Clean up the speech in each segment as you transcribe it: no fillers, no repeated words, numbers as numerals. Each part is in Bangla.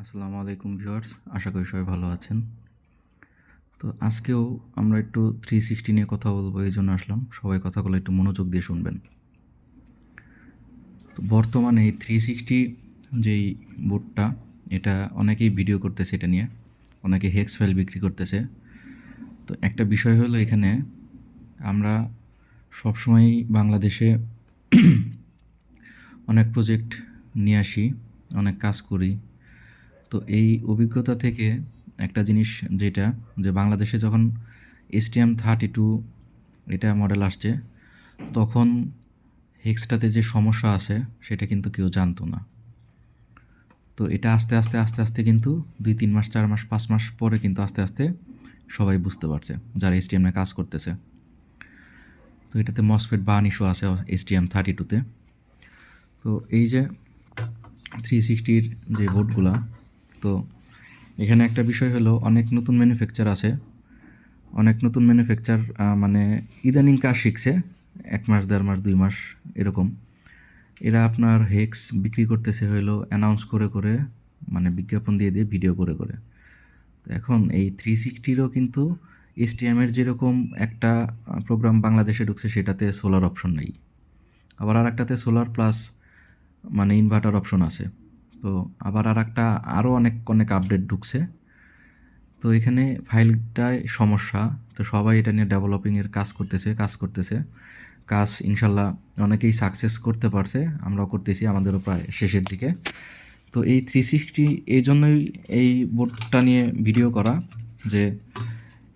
আসসালামু আলাইকুম ভিউয়ার্স, আশা করি সবাই ভালো আছেন। তো আজকেও আমরা একটু 360 নিয়ে কথা বলবো, এই জন্য আসলাম। সবাই কথাগুলো একটু মনোযোগ দিয়ে শুনবেন। তো বর্তমানে এই 360 যেই বোর্ডটা, এটা অনেকেই ভিডিও করতেছে, এটা নিয়ে অনেকে হেক্স ফাইল বিক্রি করতেছে। তো একটা বিষয় হলো, এখানে আমরা সবসময়ই বাংলাদেশে অনেক প্রজেক্ট নিয়ে আসি, অনেক কাজ করি। তো এই অভিজ্ঞতা থেকে একটা জিনিস যেটা, যে বাংলাদেশে যখন STM32 এটা মডেল আসছে, তখন হেক্সটাতে যে সমস্যা আছে সেটা কিন্তু কেউ জানতো না। তো এটা আস্তে আস্তে আস্তে আস্তে কিন্তু 2-3 মাস, 4 মাস, 5 মাস পরে কিন্তু আস্তে আস্তে সবাই বুঝতে পারছে, যারা STM এ কাজ করতেছে। তো এটাতে মসফেট বার্ন ইস্যু আছে STM32-তে। তো এই যে 360-র যে বোর্ডগুলা, তো এখানে একটা বিষয় হলো, অনেক নতুন ম্যানুফ্যাকচার আছে, অনেক নতুন ম্যানুফ্যাকচার মানে ইদানিং কাজ শিখছে, 1 মাস, 1.5 মাস, 2 মাস এরকম। এরা আপনার হেক্স বিক্রি করতেছে হলো অ্যানাউন্স করে করে, মানে বিজ্ঞাপন দিয়ে দিয়ে, ভিডিও করে করে। তো এখন এই 360-রও কিন্তু STM-এর যেরকম একটা প্রোগ্রাম বাংলাদেশে ঢুকছে, সেটাতে সোলার অপশন নেই। আবার আর একটাতে সোলার প্লাস মানে ইনভার্টার অপশন আছে। তো আবার আর একটা আরও অনেক অনেক আপডেট ঢুকছে। তো এখানে ফাইলটায় সমস্যা। তো সবাই এটা নিয়ে ডেভেলপিংয়ের কাজ করতেছে। কাজ ইনশাল্লাহ অনেকেই সাকসেস করতে পারছে, আমরাও করতেছি, আমাদেরও প্রায় শেষের দিকে। তো এই 360, এই জন্যই এই বোর্ডটা নিয়ে ভিডিও করা, যে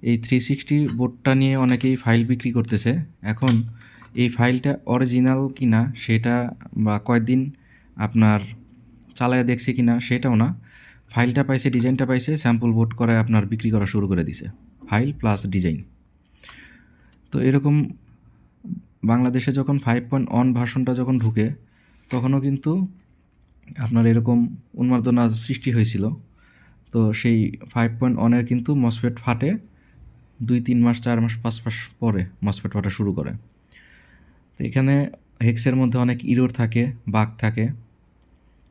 এই 360 বোর্ডটা নিয়ে অনেকেই ফাইল বিক্রি করতেছে। এখন এই ফাইলটা অরিজিনাল কিনা সেটা, বা কয়েকদিন আপনার চালায় দেখছে কিনা সেটাও না, ফাইলটা পাইছে, ডিজাইনটা পাইছে, স্যাম্পল বোর্ড করে আপনার বিক্রি করা শুরু করে দিছে, ফাইল প্লাস ডিজাইন। তো এরকম বাংলাদেশে যখন 5.1 ভার্সনটা যখন ঢুকে, তখনও কিন্তু আপনার এরকম উন্মাদনা সৃষ্টি হয়েছিল। তো সেই 5.1-এর কিন্তু মসফেট ফাটে 2-3 মাস, 4 মাস, 5 মাস পরে মসফেট ফাটা শুরু করে। তো এখানে হেক্সের মধ্যে অনেক ইরোর থাকে, বাগ থাকে।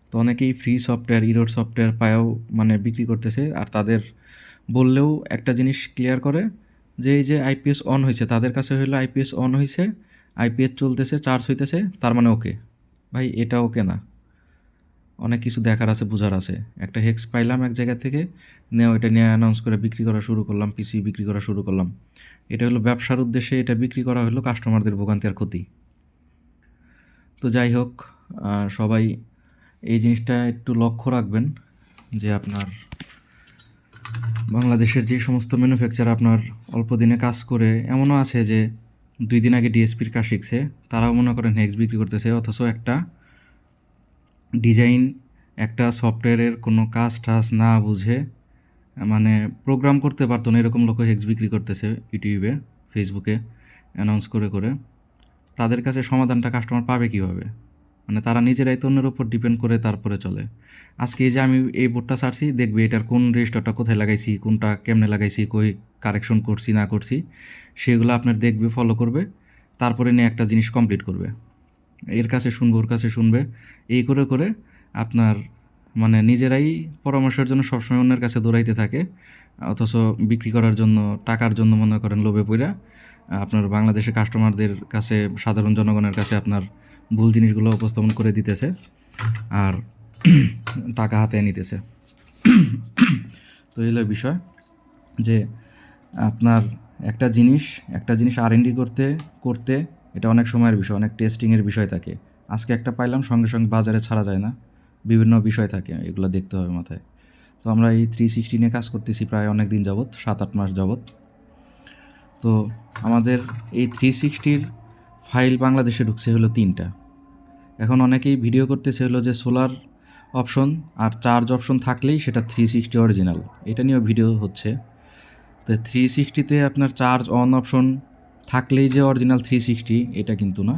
তো অনেকেই ফ্রি সফটওয়্যার, ইরোর সফটওয়্যার পায়াও মানে বিক্রি করতেছে। আর তাদের বললেও একটা জিনিস ক্লিয়ার করে, যে এই যে আইপিএস অন হয়েছে, তাদের কাছে হলো আইপিএস অন হয়েছে, আইপিএস চলতেছে, চার্জ হইতেছে, তার মানে ওকে। ভাই, এটা ওকে না, অনেক কিছু দেখার আছে, বোঝার আছে। একটা হেক্স পাইলাম এক জায়গা থেকে, এটা নিয়ে অ্যানাউন্স করে বিক্রি করা শুরু করলাম, পিসি বিক্রি করা শুরু করলাম। এটা হলো ব্যবসার উদ্দেশ্যে, এটা বিক্রি করা হলো কাস্টমারদের ভোগান্তি আর ক্ষতি। তো যাই হোক, সবাই এই জিনিসটা একটু লক্ষ্য রাখবেন, যে আপনার বাংলাদেশের যে সমস্ত ম্যানুফ্যাকচার আপনার অল্প দিনে কাজ করে, এমনও আছে যে 2 দিন আগে ডিএসপির কাজ শিখছে, তারাও মনে করেন হেক্স বিক্রি করতেছে, অথচ একটা ডিজাইন, একটা সফটওয়্যারের কোনো কাজ টাজ না বুঝে, মানে প্রোগ্রাম করতে পারতো না, এরকম লোক হেক্স বিক্রি করতেছে ইউটিউবে, ফেসবুকে অ্যানাউন্স করে করে। তাদের কাছে সমাধানটা কাস্টমার পাবে কীভাবে? মানে তারা নিজেরাই তো অন্যের ওপর ডিপেন্ড করে তারপরে চলে। আজকে এই যে আমি এই বোর্ডটা ছাড়ছি, দেখবে এটার কোন রেজিস্টারটা কোথায় লাগাইছি, কোনটা কেমনে লাগাইছি, কই কারেকশন করছি না করছি, সেগুলো আপনার দেখবে, ফলো করবে, তারপরে নিয়ে একটা জিনিস কমপ্লিট করবে। এর কাছে শুনবে, ওর কাছে শুনবে, এই করে করে আপনার মানে নিজেরাই পরামর্শের জন্য সবসময় অন্যের কাছে দৌড়াইতে থাকে, অথচ বিক্রি করার জন্য, টাকার জন্য মনে করেন লোভে পইরা আপনার বাংলাদেশের কাস্টমারদের কাছে, সাধারণ জনগণের কাছে আপনার ভুল জিনিসগুলো উপস্থাপন করে দিতেছে, আর টাকা হাতে নিতেছে। তো এই হলো বিষয়, যে আপনার একটা জিনিস R&D করতে করতে, এটা অনেক সময়ের বিষয়, অনেক টেস্টিংয়ের বিষয় থাকে। আজকে একটা পাইলাম, সঙ্গে সঙ্গে বাজারে ছাড়া যায় না, বিভিন্ন বিষয় থাকে, এগুলো দেখতে হবে মাথায়। তো আমরা এই 360 নিয়ে কাজ করতেছি প্রায় অনেক দিন যাবৎ, 7-8 মাস যাবৎ। তো আমাদের এই 360-র ফাইল বাংলাদেশে ঢুকছে হলো 3টা। এখন অনেকেই ভিডিও করতেছে হলো যে সোলার অপশন আর চার্জ অপশন থাকলেই সেটা 360 অরিজিনাল, এটা নিয়েও ভিডিও হচ্ছে। তো 360-তে আপনার চার্জ অন অপশন থাকলেই যে অরিজিনাল 360, এটা কিন্তু না।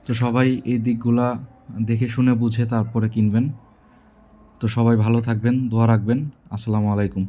তো সবাই এই দিকগুলা দেখে শুনে বুঝে তারপরে কিনবেন। তো সবাই ভালো থাকবেন, দোয়া রাখবেন। আসসালামু আলাইকুম।